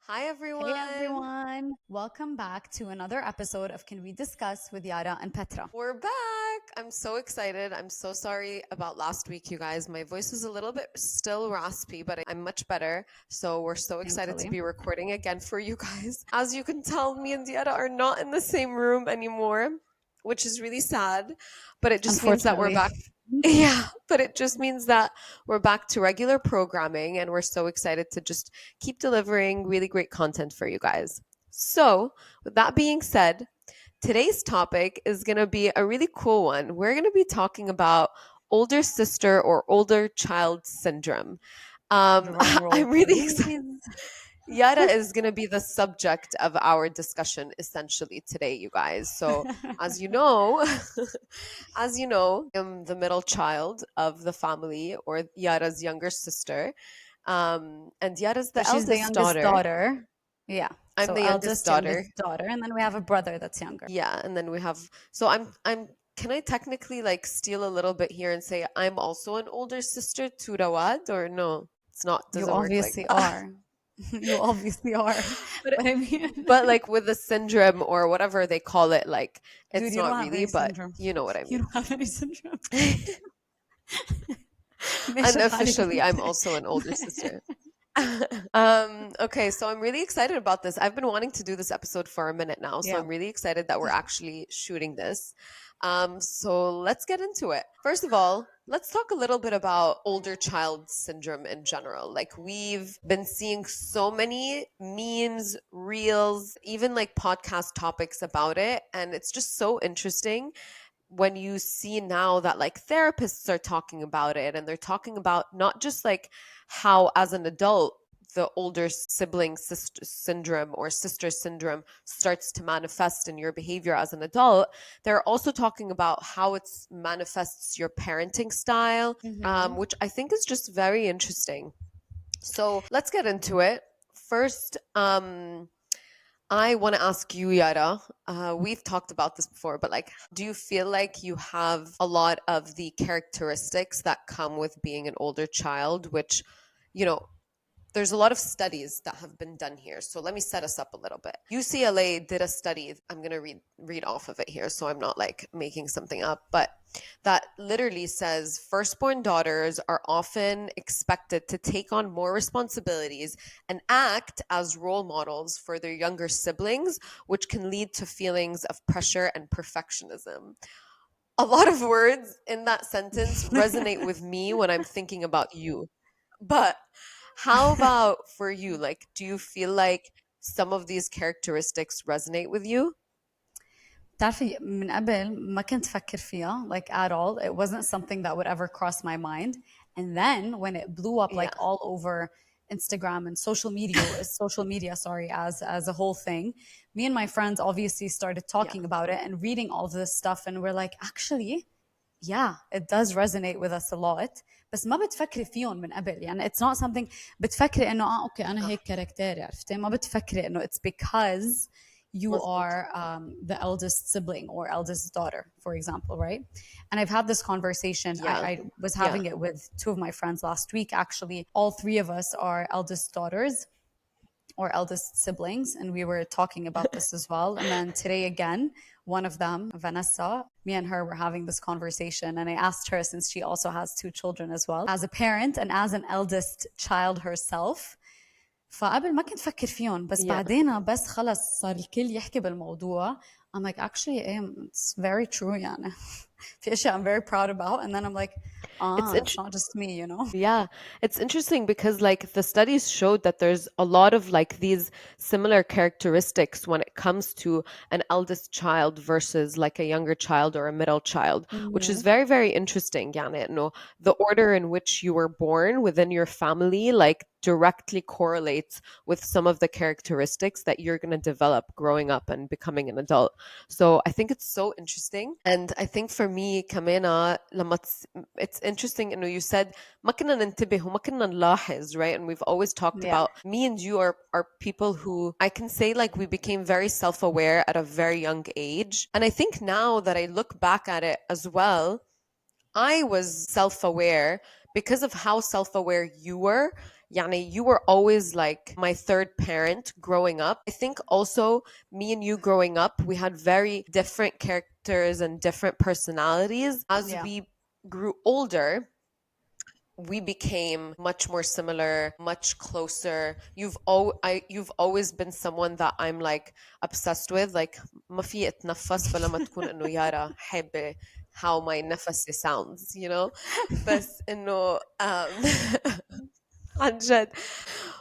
Hi, Hey everyone. everyone, welcome back to another episode of Can We Discuss with Yara and Petra. We're back. I'm so excited. I'm so sorry about last week, you guys. My voice is a little bit still raspy, but I'm much better. So we're so excited to Thankfully. be recording again for you guys. As you can tell, me and Diana are not in the same room anymore, which is really sad, but it just means that we're Unfortunately. back. Yeah, but it just means that we're back to regular programming and we're so excited to just keep delivering really great content for you guys. So, with that being said, today's topic is going to be a really cool one. We're going to be talking about older sister or older child syndrome. Drum roll, I'm really excited. please. Yara is going to be the subject of our discussion essentially today, you guys. So, as you know, I'm the middle child of the family or Yara's younger sister. And Yara's So the she's the eldest youngest daughter. daughter. Yeah. I'm So the youngest eldest, youngest daughter. daughter. And then we have a brother that's younger. Yeah, and then we have so I'm can I technically like steal a little bit here and say I'm also an older sister to Rawad or no? It's not You doesn't work like obviously that. are. You obviously are. But But I mean, like with the syndrome or whatever they call it, like dude, it's you don't not have really, any but syndrome. you know what I You mean. don't have any syndrome. ماشي الحال يا Unofficially, I'm بنتي. also an older sister. Okay, so I'm really excited about this. I've been wanting to do this episode for a minute now, so Yeah. I'm really excited that we're actually shooting this. So let's get into it. First of all, let's talk a little bit about older child syndrome in general. Like, we've been seeing so many memes, reels, even like podcast topics about it, and it's just so interesting when you see now that like therapists are talking about it and they're talking about not just like how as an adult the older sibling sister syndrome or sister syndrome starts to manifest in your behavior as an adult. They're also talking about how it manifests your parenting style, Mm-hmm. which I think is just very interesting. So let's get into it. First, I want to ask you, Yara. We've talked about this before, but like, do you feel like you have a lot of the characteristics that come with being an older child, which, you know, there's a lot of studies that have been done here. So let me set us up a little bit. UCLA did a study. I'm going to read off of it here so I'm not like making something up, but that literally says firstborn daughters are often expected to take on more responsibilities and act as role models for their younger siblings, which can lead to feelings of pressure and perfectionism. A lot of words in that sentence resonate with me when I'm thinking about you. But how about for you? Like, do you feel like some of these characteristics resonate with you? بتعرفي من قبل ما كنت فكر فيها like at all. It wasn't something that would ever cross my mind. And then when it blew up Yeah, like all over Instagram and social media, sorry, as a whole thing, me and my friends obviously started yeah, talking about it and reading all this stuff, and we're like, actually, yeah, it does resonate with us a lot. بس ما بتفكري فيهم من قبل. يعني it's not something بتفكري انه اوكي انا صح هيك كاركتيري، عرفتي؟ ما بتفكري انه it's because you مظبوط. are the eldest sibling or eldest daughter, for example, right? And I've had this conversation. I, Yeah, I was yeah, having it with two of my friends last week. Actually, all three of us are eldest daughters or eldest siblings, and we were talking about this as well. And then today again, one of them, Vanessa, me and her were having this conversation, and I asked her, since she also has two children as well, as a parent and as an eldest child herself. فقبل ما كنت فكر فيهم، بس yeah. بعدين بس خلص صار الكل يحكي بالموضوع. I'm like, actually, it's very true يعني. في اشياء I'm very proud about, and then I'm like, It's it's not just me, you know? Yeah, it's interesting because like the studies showed that there's a lot of like these similar characteristics when it comes to an eldest child versus like a younger child or a middle child, which is Mm-hmm. very, very interesting. يعني إنه the order in which you were born within your family like directly correlates with some of the characteristics that you're going to develop growing up and becoming an adult. So I think it's so interesting. And I think for me, Kamena, it's interesting, you said ما كنا ننتبه وما كنا نلاحظ, right? And we've always talked Yeah. about me and you are people who I can say like we became very self-aware at a very young age. And I think now that I look back at it as well, I was self aware because of how self-aware you were, يعني you were always like my third parent growing up. I think also me and you growing up, we had very different characters and different personalities. As Yeah. we grew older, we became much more similar, much closer. You've always been someone that I'm like obsessed with. Like ما في اتنفس بلا ما تكون انه يارا حابة how my نفسي sounds, you know. بس انه عن جد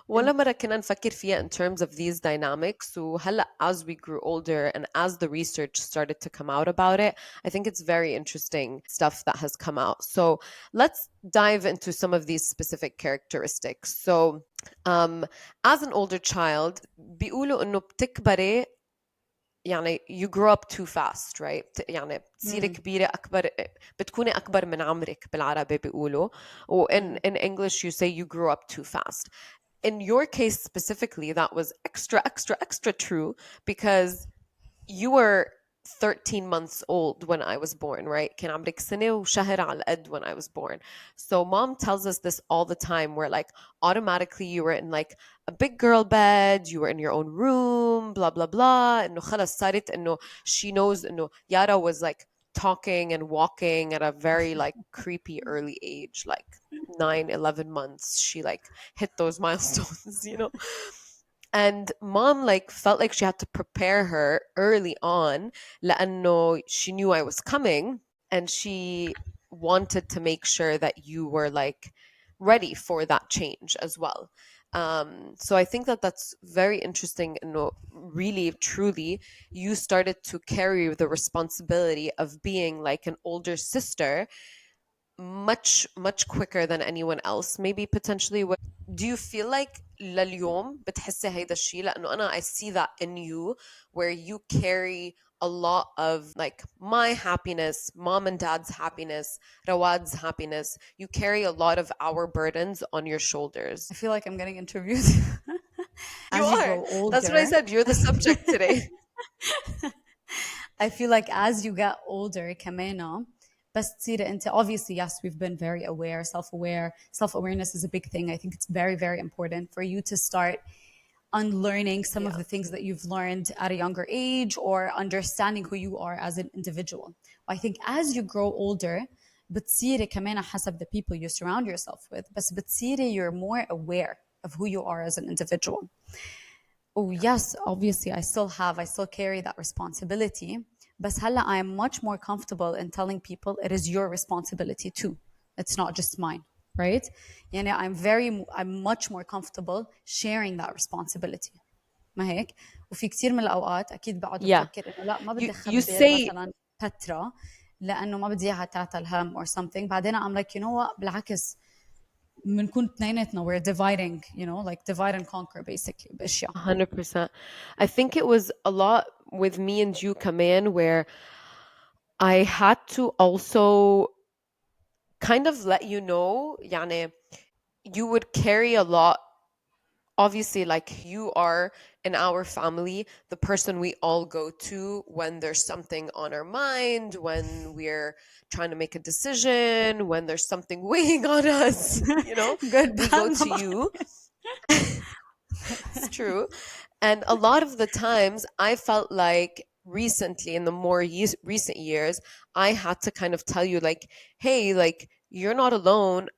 ولا مرة كنا نفكر فيها in terms of these dynamics. وهلا as we grew older and as the research started to come out about it, I think it's very interesting stuff that has come out. So let's dive into some of these specific characteristics. So as an older child بيقولوا انه بتكبري يعني you grow up too fast, right? يعني بتصيري Mm. كبيرة أكبر بتكوني أكبر من عمرك بالعربي بيقولوا و Mm. in English you say you grew up too fast. In your case specifically, that was extra, extra, extra true because you were 13 months old when I was born, right? كان عمرك سنة وشهر على القد when I was born. So mom tells us this all the time where like automatically you were in like a big girl bed, you were in your own room, blah blah blah. إنه خلص صارت إنه she knows إنه Yara was like talking and walking at a very like creepy early age, like 9, 11 months. She like hit those milestones, you know? And mom like felt like she had to prepare her early on لأنه she knew I was coming and she wanted to make sure that you were like ready for that change as well. So I think that that's very interesting. No, really, truly, you started to carry the responsibility of being like an older sister much much quicker than anyone else maybe potentially. Do you feel like لليوم بتحسي هيدا الشيء لأنه أنا I see that in you where you carry a lot of like my happiness, mom and dad's happiness, Rawad's happiness. You carry a lot of our burdens on your shoulders. I feel like I'm getting interviewed. You As you are. grow That's what I older, said. You're the subject today. I feel like as you get older كمان بس تصيري انت obviously yes we've been very aware self-aware self-awareness is a big thing. I think it's very very important for you to start unlearning some of Yeah. the things that you've learned at a younger age or understanding who you are as an individual. I think as you grow older بتصيري كمان حسب the people you surround yourself with بس بتصيري you're more aware of who you are as an individual. Oh, yes, obviously, I still carry that responsibility. But هلا I am much more comfortable in telling people it is your responsibility too. It's not just mine, right? يعني I'm much more comfortable sharing that responsibility. ما هيك؟ وفي كثير من الأوقات أكيد بقعد Yeah. بفكر إنه لا ما بدي You أخبر say مثلا فترة لأنه ما بدي إياها تعطى الهم or something. بعدين I'm like you know what بالعكس بنكون اثنيناتنا we're dividing like divide and conquer basically بأشياء. 100%. I think it was a lot with me and you, Kaman, where I had to also kind of let you know, يعني, you would carry a lot. Obviously, like you are in our family, the person we all go to when there's something on our mind, when we're trying to make a decision, when there's something weighing on us, you know, Good we bad go to ماما. you. It's true. And a lot of the times I felt like recently in the more recent years, I had to kind of tell you like, hey, like you're not alone.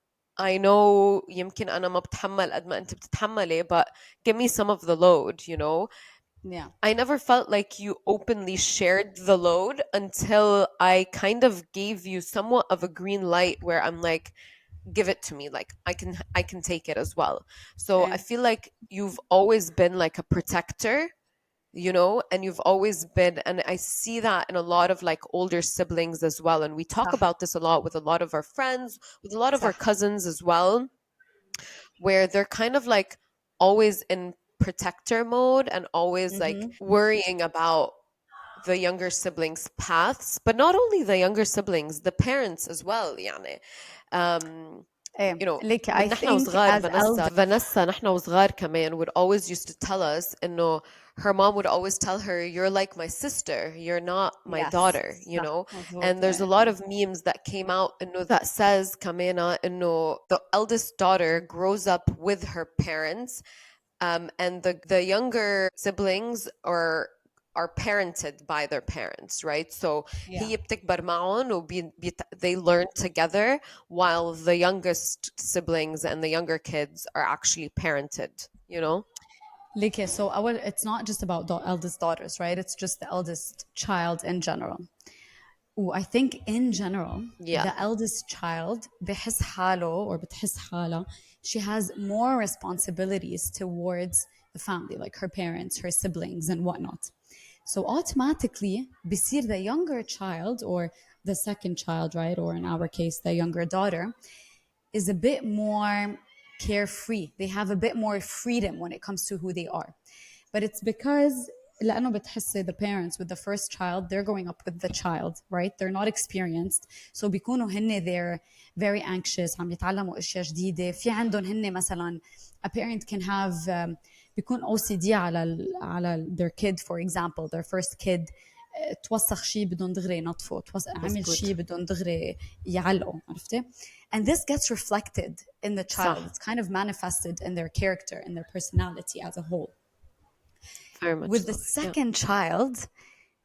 I know يمكن أنا ما بتحمل قد ما أنت بتتحملي, but give me some of the load, you know? Yeah. I never felt like you openly shared the load until I kind of gave you somewhat of a green light where I'm like, give it to me, like I can take it as well. So I Okay. feel like you've always been like a protector, you know, and you've always been, and I see that in a lot of like older siblings as well, and we talk صح. about this a lot with a lot of our friends, with a lot of our صح. cousins as well, where they're kind of like always in protector mode and always like Mm-hmm. worrying about the younger siblings paths, but not only the younger siblings, the parents as well, يعني. um ايه You know, like I من نحن think وصغار as Vanessa نحن وصغار كمان would always used to tell us إنه her mom would always tell her, you're like my sister, you're not my yes daughter, you صح know? And مظبوط there's a ايه lot of memes that came out إنه that says كمان إنه the eldest daughter grows up with her parents, and the younger siblings are parented by their parents, right? So yeah هي بتكبر معهم they learn together while the youngest siblings and the younger kids are actually parented, you know? like so our it's not just about the eldest daughters, right? It's just the eldest child in general. Ooh, I think in general, Yeah, the eldest child بحس حاله or بتحس حالها, she has more responsibilities towards the family, like her parents, her siblings, and whatnot. So automatically, بصير the younger child or the second child, right, or in our case, the younger daughter, is a bit more carefree. They have a bit more freedom when it comes to who they are. But it's because لأنه بتحسي the parents with the first child, they're growing up with the child, right? They're not experienced. So بيكونوا هن they're very anxious, عم يتعلموا أشياء جديدة. في عندهم هن مثلا a parent can have بيكون OCD على their kid, for example, their first kid توسخ شيء بدهم دغري ينظفوا عمل مزبوط. شيء بدهم دغري يعلقوا عرفتي and this gets reflected in the child. صح. It's kind of manifested in their character, in their personality as a whole. Very much With the so. Yeah. second child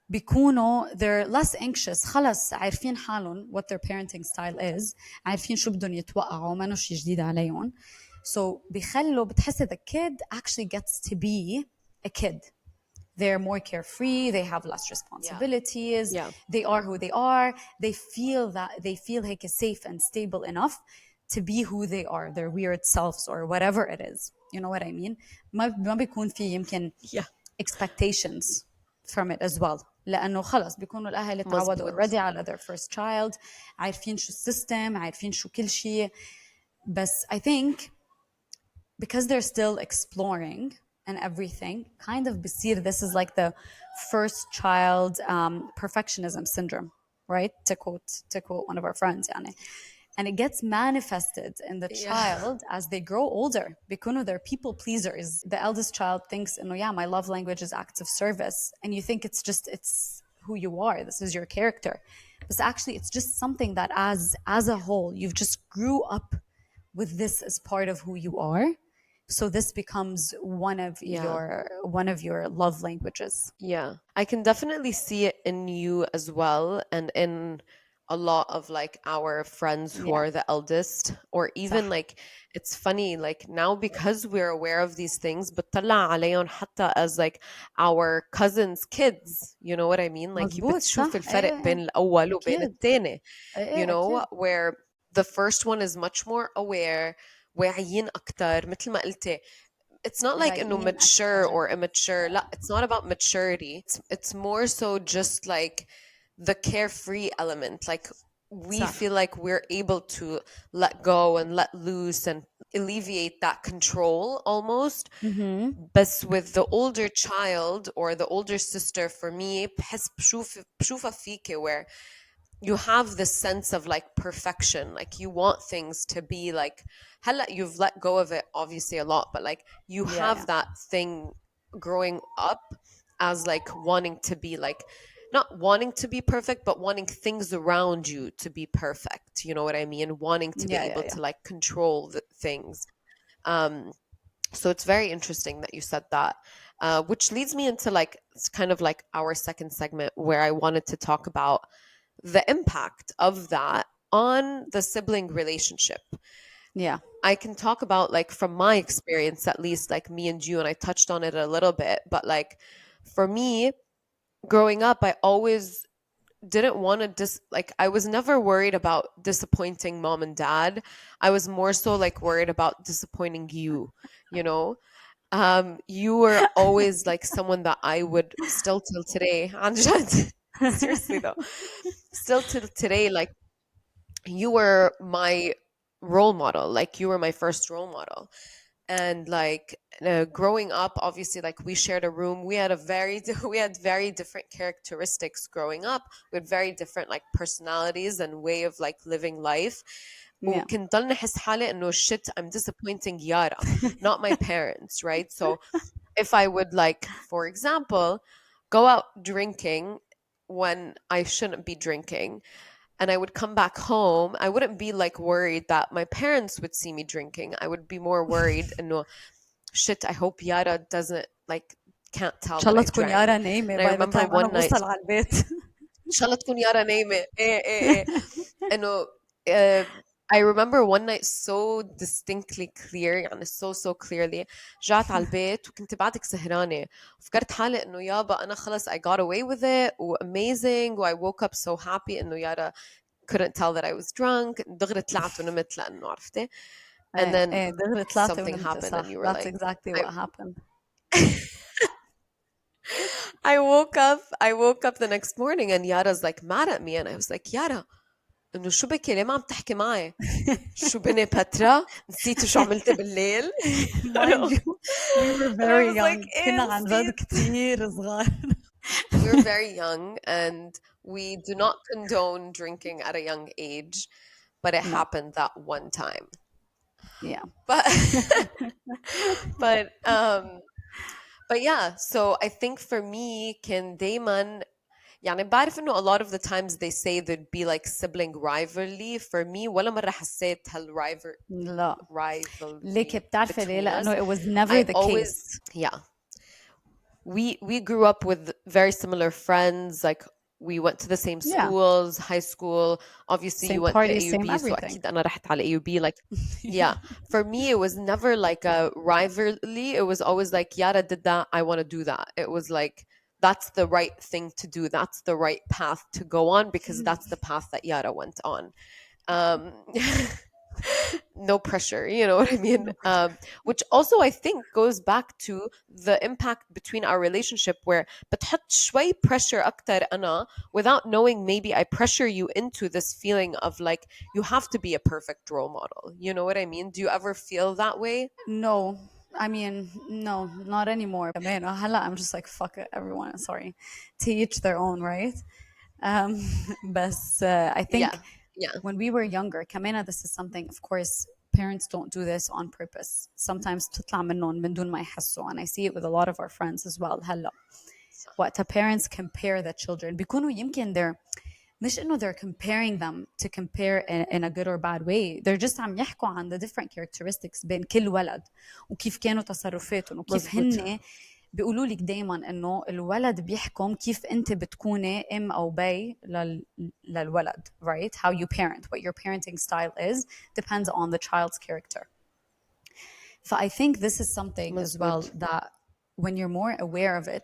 بيكونوا they're less anxious, خلص عارفين حالهم what their parenting style is, عارفين شو بدهم يتوقعوا ما شيء جديد عليهم. So بيخلوا بتحسي the kid actually gets to be a kid. They're more carefree, they have less Yeah. responsibilities, Yeah. they are who they are, they feel like safe and stable enough to be who they are, their weird selves or whatever it is. You know what I mean? ما بيكون في يمكن Yeah. expectations from it as well. لأنه خلص بيكونوا الأهل تعودوا مزبوط. already على their first child, عارفين شو السيستم, عارفين شو كل شيء. بس I think because they're still exploring and everything, kind of بصير this is like the first child perfectionism syndrome, right? To quote one of our friends, يعني. And it gets manifested in the Yeah. child as they grow older. بيكونوا they're people pleasers. The eldest child thinks, oh yeah, my love language is acts of service. And you think it's who you are. This is your character. But actually it's just something that as a whole, you've just grew up with this as part of who you are, so this becomes Yeah. one of your love languages. Yeah, I can definitely see it in you as well, and in a lot of like our friends who Yeah are the eldest, or even صح like it's funny like now because we're aware of these things, بتطلع عليهم حتى as like our cousins' kids, you know what I mean? Like you مزبوط بتشوف صح ايه الفرق ايه بين الأول وبين اكيد التاني, ايه you ايه know, اكيد where the first one is much more aware, واعيين أكتر مثل ما قلتي. It's not like انه رايقين mature اكثر or immature. لا, it's not about maturity. It's more so just like the carefree element. Like we صح feel like we're able to let go and let loose and alleviate that control almost. But with the older child or the older sister, for me, بحس بشوفها فيكي where you have this sense of like perfection, like you want things to be like hella, you've let go of it obviously a lot, but like you yeah have yeah that thing growing up as like wanting to be like not wanting to be perfect but wanting things around you to be perfect, you know what I mean, wanting to be yeah yeah able yeah to like control the things. um so it's very interesting that you said that, which leads me into like it's kind of like our second segment where I wanted to talk about the impact of that on the sibling relationship. yeah I can talk about like from my experience, at least like me and you, and I touched on it a little bit, but like for me growing up, I always didn't want to like I was never worried about disappointing mom and dad. I was more so like worried about disappointing you, you know. You were always like someone that I would still till today, عن جد. Seriously though, still till today, like you were my role model, like you were my first role model. And like growing up, obviously like we shared a room, we had a very we had very different characteristics growing up, we had very different like personalities and way of like living life. Yeah. وكنت ضل نحس حالي إنه shit I'm disappointing Yara not my parents, right? So if I would, like, for example, go out drinking when I shouldn't be drinking, and I would come back home, I wouldn't be like worried that my parents would see me drinking. I would be more worried and no shit, I hope Yara doesn't, like, can't ان tell شاء that الله I تكون drank. يارا نايمة And I by the remember time انا one night بوصل على البيت. إن شاء الله تكون يارا نايمة إيه إنه uh, I remember one night so distinctly clear, يعني so clearly. رجعت على البيت وكنت بعدك سهرانة فكرت حالي إنه يابا أنا خلص I got away with it و amazing و I woke up so happy إنه يارا couldn't tell that I was drunk. دغري طلعت ونمت لأنه عرفتي. And ايه then ايه دغري طلعت something ونمت happened and صح. you were That's like exactly I what happened. I woke up the next morning and Yara's like mad at me and I was like Yara إنه شو بكي ليه ما عم تحكي معي شو بني باترا نسيتي شو عملتي بالليل Mind you, we were and I very was like young. إيه كنا عن جد نسيت. كتير صغار. We were very young and we do not condone drinking at a young age, but it No. happened that one time. Yeah. But but but yeah, so I think for me كان دايما يعني بعرف إنه a lot of the times they say there'd be like sibling rivalry. For me ولا مرة حسيت لا. ليك rivalry بتعرفي ليه؟ between us. لأنه it was never I the always case. yeah, we grew up with very similar friends. Like we went to the same Yeah. schools, high school. Obviously, you Same went to party, same AUB, so everything. أكيد أنا رحت على AUB. Like, Yeah. yeah, for me, it was never like a rivalry. It was always like, Yara did that, I want to do that. It was like, that's the right thing to do. That's the right path to go on because that's the path that Yara went on. Um, no pressure, you know what I mean? No pressure. Which also I think goes back to the impact between our relationship where بتحط شوي pressure أكتر أنا without knowing maybe I pressure you into this feeling of like you have to be a perfect role model. You know what I mean? Do you ever feel that way? No. I mean, no, not anymore. Man, هلا I'm just like, fuck it, everyone. Sorry. To each their own, right? Um, but I think Yeah. Yeah. when we were younger, كمان this is something, of course, parents don't do this on purpose. Sometimes بتطلع منهم من دون ما يحسوا. And I see it with a lot of our friends as well. هلا وقت parents compare the children بيكونوا يمكن they're مش إنه they're comparing them to compare in a good or bad way. They're just عم يحكوا عن the different characteristics بين كل ولد وكيف كانوا تصرفاتهم وكيف مزبوط. هن بيقولوا لك دائما إنه الولد بيحكم كيف أنت بتكوني أم أو بي للولد, right? How you parent, what your parenting style is depends on the child's character. So I think this is something as well مزبوط. that when you're more aware of it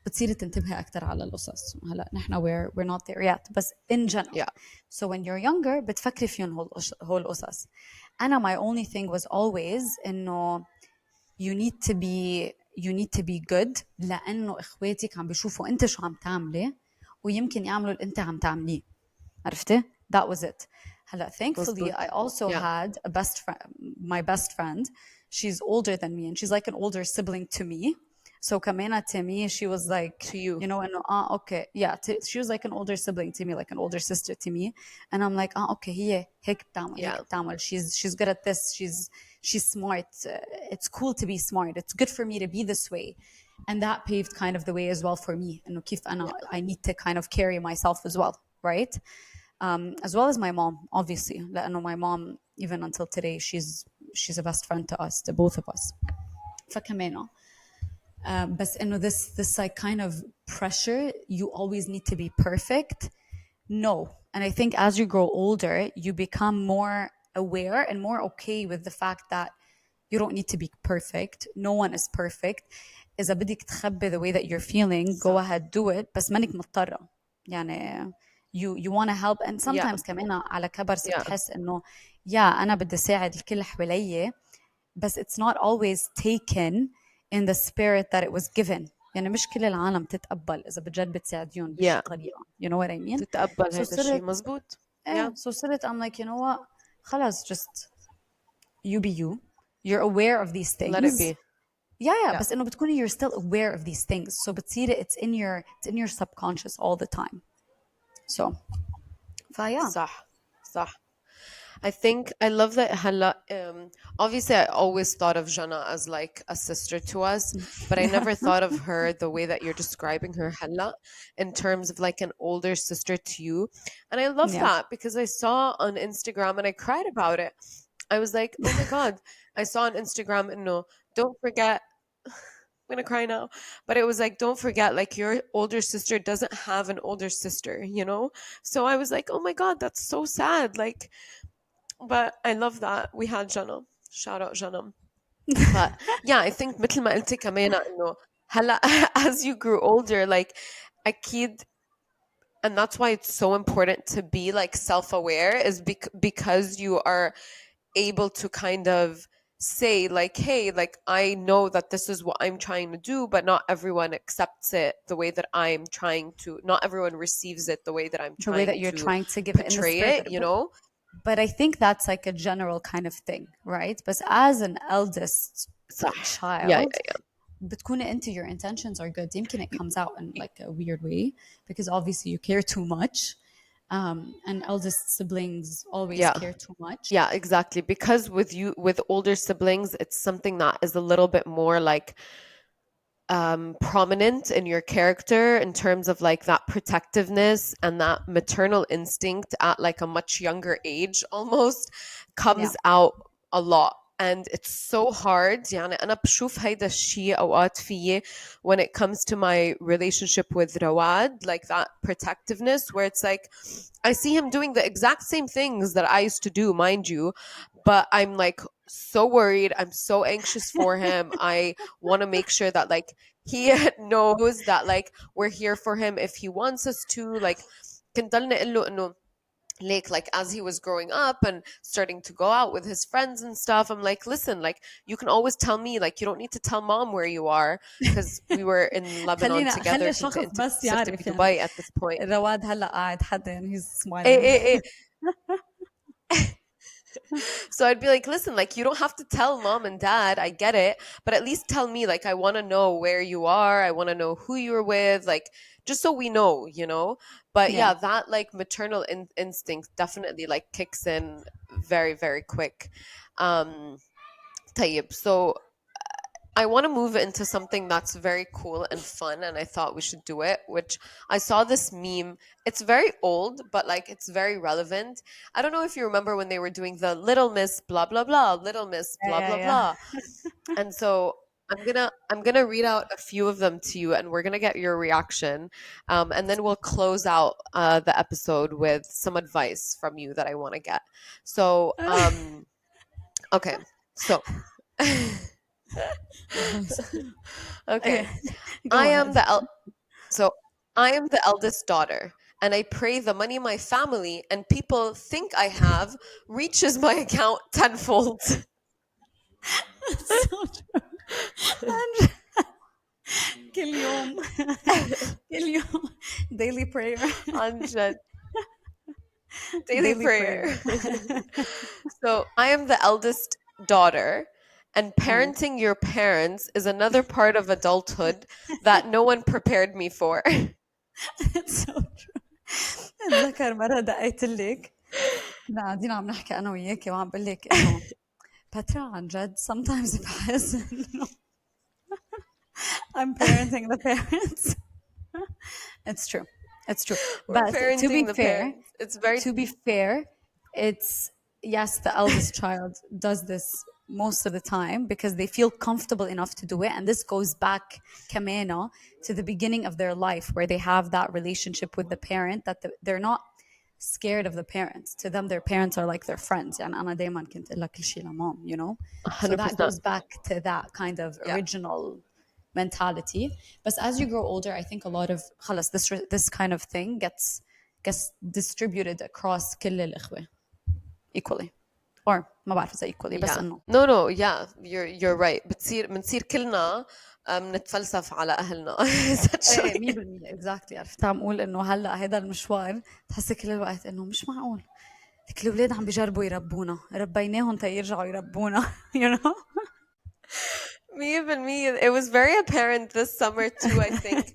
بتصيري تنتبهي أكتر على القصص. هلا نحن we're not there yet, but in general. Yeah. So when you're younger بتفكري فيهم هول القصص. أنا my only thing was always إنه you need to be good لأنه إخواتك عم بيشوفوا أنت شو عم تعملي ويمكن يعملوا اللي أنت عم تعمليه. عرفتي؟ That was it. هلا thankfully مزبوط. I also Yeah. had a best friend, my best friend. She's older than me and she's like an older sibling to me. So Kamena to me, she was like, To you. you know, and okay, yeah, she was like an older sibling to me, like an older sister to me, and I'm like, okay, هيك بتعمل, Yeah. she's good at this, she's smart. It's cool to be smart. It's good for me to be this way, and that paved kind of the way as well for me. إنه كيف أنا I need to kind of carry myself as well, right? As well as my mom, obviously. لأنه my mom, even until today, she's a best friend to us, to both of us. فكمان بس إنه this like kind of pressure, you always need to be perfect. No. And I think as you grow older, you become more aware and more okay with the fact that you don't need to be perfect. No one is perfect. إذا بدك تخبي the way that you're feeling, go صح. ahead, do it. بس منك مضطرة. يعني you want to help. And Yeah. sometimes كمان على كبر صرت Yeah. حس إنه أنا بدي ساعد الكل حوالي. بس it's not always taken in the spirit that it was given. يعني مش كل العالم تتقبل إذا بجد بتساعديهم بشي Yeah. طريقة. You know what I mean? تتقبل So هيدا الشيء صرت مزبوط. Yeah. so صرت I'm like, you know what? خلاص, just you be you. You're aware of these Let it things. be. Yeah, Yeah. بس إنه بتكوني you're still aware of these things. So بتصيري it's in your subconscious all the time. So, فيا. صح. صح. I think I love that Hala. Obviously, I always thought of Jana as like a sister to us, but I Yeah. never thought of her the way that you're describing her, Hala, in terms of like an older sister to you. And I love Yeah. that because I saw on Instagram and I cried about it. I was like, oh my God, I saw on Instagram and no, don't forget. I'm gonna cry now. But it was like, don't forget, like your older sister doesn't have an older sister, you know? So I was like, oh my God, that's so sad. Like, but I love that we had Jana. Shout out Jana. But yeah, I think مثل ما قلتي كمان انه هلا as you grew older, like أكيد, and that's why it's so important to be like self-aware is because you are able to kind of say like, hey, like I know that this is what I'm trying to do, but not everyone accepts it the way that I'm trying to, not everyone receives it the way that I'm The way trying that you're to trying to give it in the portray spirit it, that, you know? but I think that's like a general kind of thing, right? But as an eldest صح. Yeah, child, بتكون انت your intentions are good. يمكن it comes out in like a weird way because obviously you care too much. And eldest siblings always yeah. care too much. Yeah, exactly. Because with you, with older siblings, it's something that is a little bit more like prominent in your character in terms of like that protectiveness and that maternal instinct at like a much younger age almost Yeah. comes out a lot. And it's so hard. يعني أنا بشوف هيدا الشيء أوقات فيي when it comes to my relationship with Rawad, like that protectiveness where it's like I see him doing the exact same things that I used to do, mind you, but I'm like so worried. I'm so anxious for him. I want to make sure that like he knows that like we're here for him if he wants us to. Like كنت ضلني اقول له انه like as he was growing up and starting to go out with his friends and stuff, I'm like, listen, like you can always tell me, like you don't need to tell mom where you are because we were in Lebanon together. خلي كنت الشخص انت بس صرتي يعرف يعني بدبي at this point. رواد هلا قاعد حدا and he's ايه smiling. ايه ايه. So I'd be like, listen, like you don't have to tell mom and dad, I get it, but at least tell me, like I want to know where you are, I want to know who you're with, like just so we know, you know. But Yeah. yeah, that like maternal instinct definitely like kicks in very very quick. um طيب, so I want to move into something that's very cool and fun, and I thought we should do it. Which I saw this meme. It's very old, but like it's very relevant. I don't know if you remember when they were doing the Little Miss blah blah blah, Little Miss Yeah, blah yeah, blah yeah. blah, and so I'm gonna read out a few of them to you, and we're gonna get your reaction, and then we'll close out the episode with some advice from you that I want to get. So, okay, so. Advice. Okay, Okay. I go am ahead. the so I am the eldest daughter, and I pray the money my family and people think I have reaches my account tenfold. It's so true. And كل يوم كل يوم daily prayer. Anjan, daily Daily prayer. prayer. So I am the eldest daughter, and Uh, parenting your parents is another part of adulthood that no one prepared me for. it's so true. اتذكر مرة دقيت لك كنا قاعدين عم نحكي أنا وياكي وعم بقول لك إنه باترا عن جد sometimes بحس إنه I'm parenting the parents. It's true. It's true. We're But parenting the parents. It's very to be fair, it's yes, the eldest child does this most of the time because they feel comfortable enough to do it. And this goes back kamena to the beginning of their life where they have that relationship with the parent that they're not scared of the parents. To them, their parents are like their friends. يعني أنا دايما كنت أقول لك كل شيء لمام, you know? So that 100%. goes back to that kind of Yeah. original mentality. But as you grow older, I think a lot of خلص this kind of thing gets distributed across كل الإخوة equally. Or ما بعرف إذا equally بس Yeah. إنه No, no, yeah, you're right. بنصير كلنا نتفلسف على أهلنا ايه essentially. 100% exactly. عرفت عم اقول انه هلا هذا المشوار تحسي كل الوقت انه مش معقول هيك الاولاد عم بيجربوا يربونا ربيناهم تيرجعوا يربونا you know. Me, even me, it was very apparent this summer too, I think.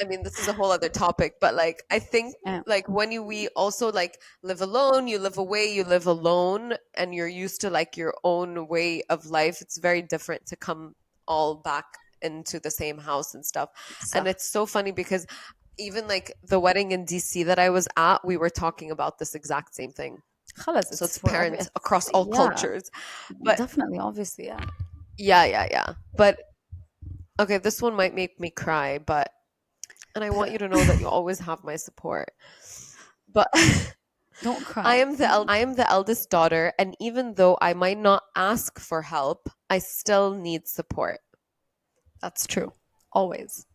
I mean, this is a whole other topic, but like I think Yeah, like when we also like live alone, you live away, you live alone, and you're used to like your own way of life, it's very different to come all back into the same house and stuff. And صح. it's so funny because even like the wedding in DC that I was at, we were talking about this exact same thing. خلاص, So it's it's for every, parents it's, across all yeah, cultures. But definitely, obviously, yeah. yeah, yeah, yeah. But okay, this one might make me cry, but and I want you to know that you always have my support. But Don't cry. I am the eldest daughter, and even though I might not ask for help, I still need support. That's true. Always.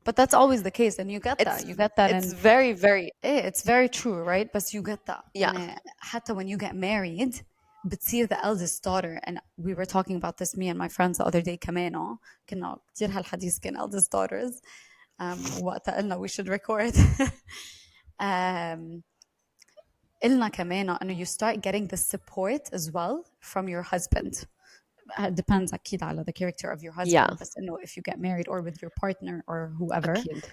But that's always the case, and you get that. It's You get that it's in very, very it's very true, right? But you get that. yeah, يعني حتى when you get married بتصير the eldest daughter, and we were talking about this, me and my friends, the other day كمان كنا كتير هالحديث كان eldest daughters. وقتها قلنا we should record. um, قلنا كمان انه you start getting the support as well from your husband. It depends أكيد على the character of your husband, yeah, بس إنه if you get married or with your partner or whoever, أكيد.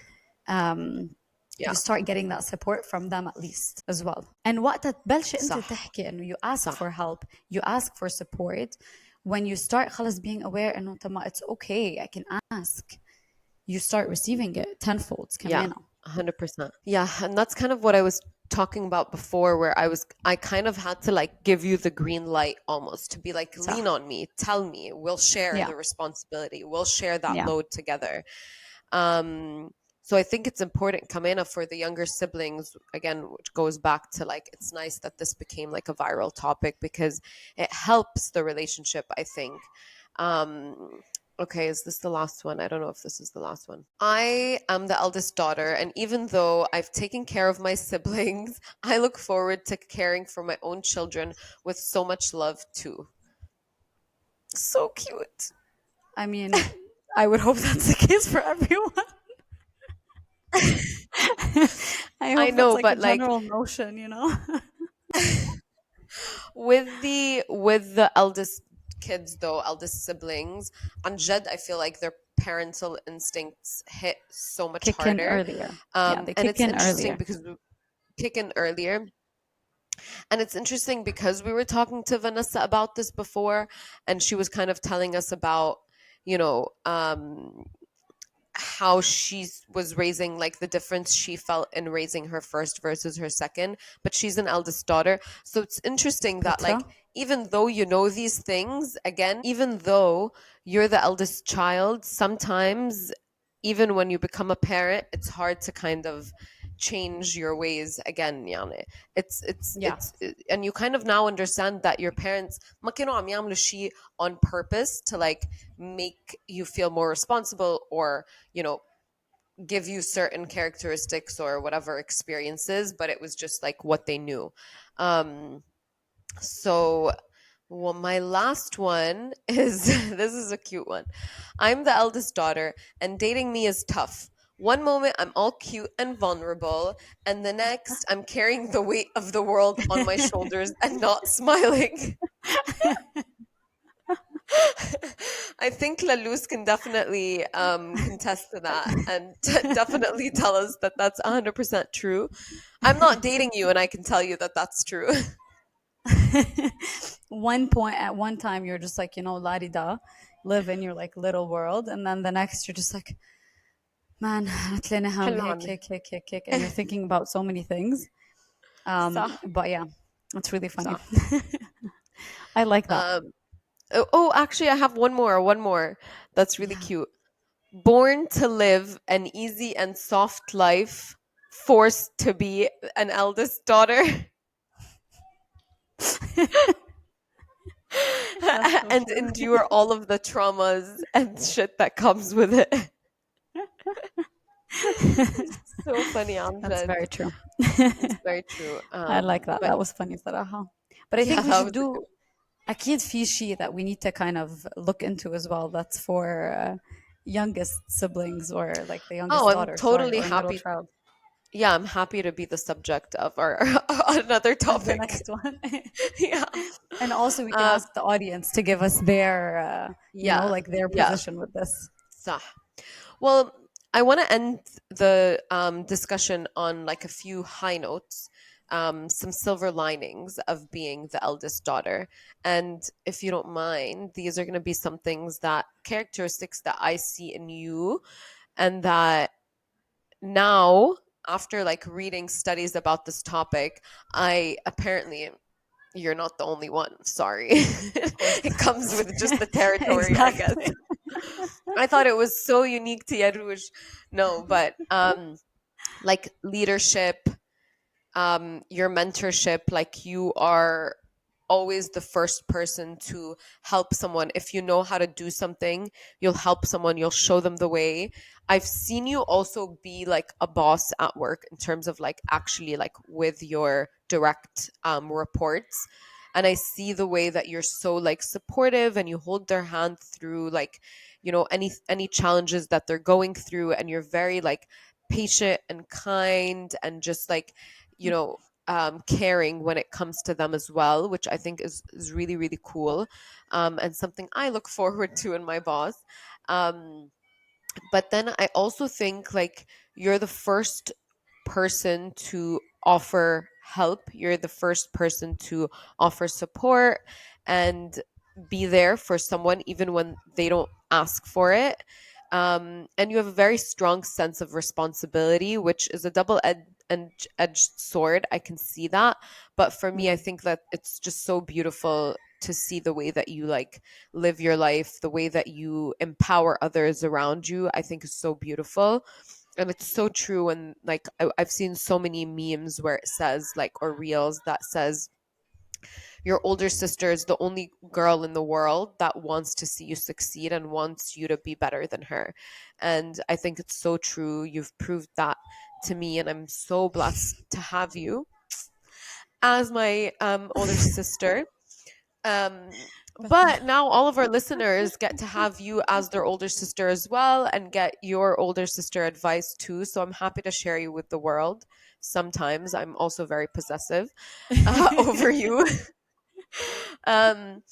um, you Yeah, start getting that support from them at least as well. And وقتها تبلش أنت صح تحكي إنه you ask for صح. help, you ask for support. When you start خلص being aware إنه طب it's okay, I can ask, you start receiving it tenfold Yeah, كمان. 100%. Yeah, and that's kind of what I was talking about before, where I kind of had to like give you the green light almost to be like, lean صح. on me, tell me, we'll share Yeah, the responsibility, we'll share that yeah, load together. So I think it's important, Kamena, for the younger siblings, again, which goes back to like, it's nice that this became like a viral topic because it helps the relationship, I think. Um, okay, is this the last one? I don't know if this is the last one. I am the eldest daughter, and even though I've taken care of my siblings, I look forward to caring for my own children with so much love too. So cute. I mean, I would hope that's the case for everyone. I I hope that's know, like a but like general notion, you know? with the eldest kids though, eldest siblings, on Jed, I feel like their parental instincts hit so much Kick in harder. earlier. Yeah, they And kick it's in interesting earlier. because we kick in earlier. And it's interesting because we were talking to Vanessa about this before, and she was kind of telling us about, you know, how she was raising, like the difference she felt in raising her first versus her second, but she's an eldest daughter, so it's interesting that Petra? like even though you know these things, again, even though you're the eldest child, sometimes even when you become a parent, it's hard to kind of change your ways again. يعني. Yeah, And you kind of now understand that your parents ما كانوا عم يعملوا شيء on purpose to like make you feel more responsible or, you know, give you certain characteristics or whatever experiences, but it was just like what they knew. Um, so, well, my last one is this is a cute one. I'm the eldest daughter, and dating me is tough. One moment I'm all cute and vulnerable, and the next I'm carrying the weight of the world on my shoulders and not smiling. I think Laluz can definitely contest to that and definitely tell us that that's 100% true. I'm not dating you, and I can tell you that that's true. one point at one time you're just like, la di da, live in your like little world, and then the next you're just like, man, هتلاقيني حلو هيك عني. هيك هيك هيك هيك, and you're thinking about so many things. صح But yeah, it's really funny. صح. I like that. Actually, I have one more that's really Yeah. cute. Born to live an easy and soft life, forced to be an eldest daughter. That's so And true. endure all of the traumas and shit that comes with it. So funny, That's Amjad. very true. It's very true. I like that. But That was funny صراحة. But I yeah, think we that should was a do أكيد في شيء that we need to kind of look into as well. That's for youngest siblings, or like the youngest oh, I'm daughter, sorry, totally or middle happy. child. Yeah, I'm happy to be the subject of our another The topic. next one. Yeah. And also we can Uh, ask the audience to give us their, yeah. like their Yeah. position with this. صح. Well, I want to end the discussion on like a few high notes, some silver linings of being the eldest daughter. And if you don't mind, these are going to be some things that characteristics that I see in you, and that now, after like reading studies about this topic, I apparently you're not the only one. Sorry. Of course. It comes with just the territory, I guess. Exactly. I thought it was so unique to Yarush. No, but like leadership, your mentorship, like you are always the first person to help someone. If you know how to do something, you'll help someone, you'll show them the way. I've seen you also be like a boss at work in terms of like actually like with your direct reports. And I see the way that you're so like supportive and you hold their hand through like, any challenges that they're going through, and you're very like patient and kind and just like, you know, caring when it comes to them as well, which I think is really, really cool, and something I look forward to in my boss. Um, but then I also think like you're the first person to offer help. You're the first person to offer support and be there for someone even when they don't ask for it. And you have a very strong sense of responsibility, which is a edged sword. I can see that. But for me, I Mm. think that it's just so beautiful to see the way that you like live your life, the way that you empower others around you, I think is so beautiful. And it's so true. And like I've seen so many memes where it says like, or reels that says your older sister is the only girl in the world that wants to see you succeed and wants you to be better than her. And I think it's so true. You've proved that to me, and I'm so blessed to have you as my older sister. But But now all of our listeners get to have you as their older sister as well and get your older sister advice too. So I'm happy to share you with the world. Sometimes I'm also very possessive over you. um,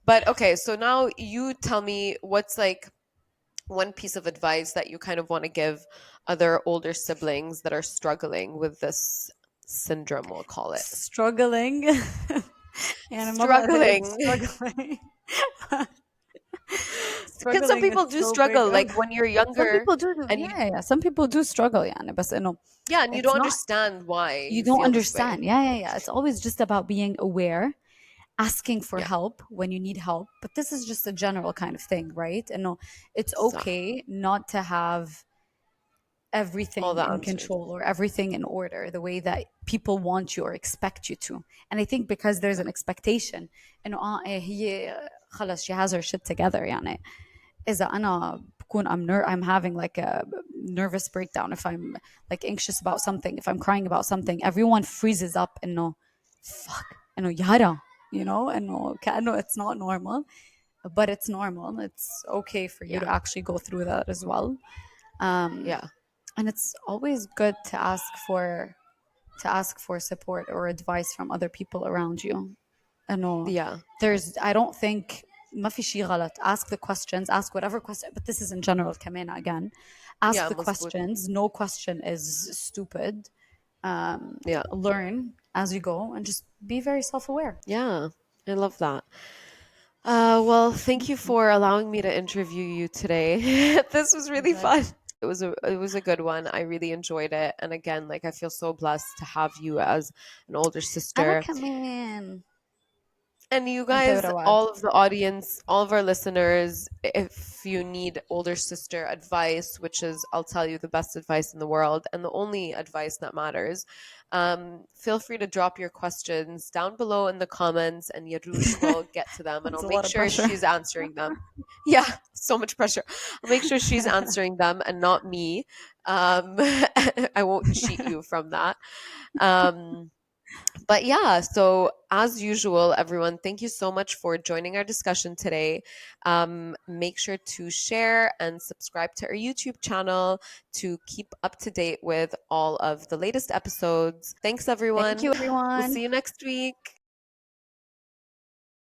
but okay, so now you tell me what's like one piece of advice that you kind of want to give other older siblings that are struggling with this syndrome, we'll call it. struggling. يعني ما بعتقد Struggling. struggling. Because some Struggling is people do so big. struggle, like when you're Some younger people do, and you, yeah, yeah. Some people do struggle يعني بس إنه yeah, and you it's don't not, understand why you you don't feel this way. understand. Yeah, yeah, yeah. It's always just about being aware, asking for Yeah, help when you need help. But this is just a general kind of thing, right? And no, it's صح. okay not to have All everything the in answers. control or everything in order the way that people want you or expect you to. And I think because there's an expectation انه هي خلص she has her shit together يعني إذا أنا بكون I'm having like a nervous breakdown, if I'm like anxious about something, if I'm crying about something, everyone freezes up إنه fuck إنه يارا, you know, إنه كأنه it's not normal, but it's normal. It's okay for you to Yeah, actually go through that as well. Um, yeah, and it's always good to ask for support or advice from other people around you. انه yeah, I don't think ما في شيء غلط. Ask the questions, ask whatever question, but this is in general كمان again. Ask yeah, the مظبوط. questions. No question is stupid. Yeah, Learn as you go and just be very self-aware. yeah, I love that. Well, thank you for allowing me to interview you today. This was really fun. Exactly. It was a good one. I really enjoyed it. And again, like I feel so blessed to have you as an older أنا sister. كمان. And you أنت guys, ورواد. all of the audience, all of our listeners, if you need older sister advice, which is, I'll tell you, the best advice in the world and the only advice that matters, feel free to drop your questions down below in the comments, and Yarush will get to them, and That's I'll a make lot of sure pressure. she's answering them. Yeah, so much pressure. I'll make sure she's answering them and not me. Um, I won't cheat you from that. Um, but yeah, so as usual, everyone, thank you so much for joining our discussion today. Make sure to share and subscribe to our YouTube channel to keep up to date with all of the latest episodes. Thanks, Thank everyone. you, We'll everyone. see you next week.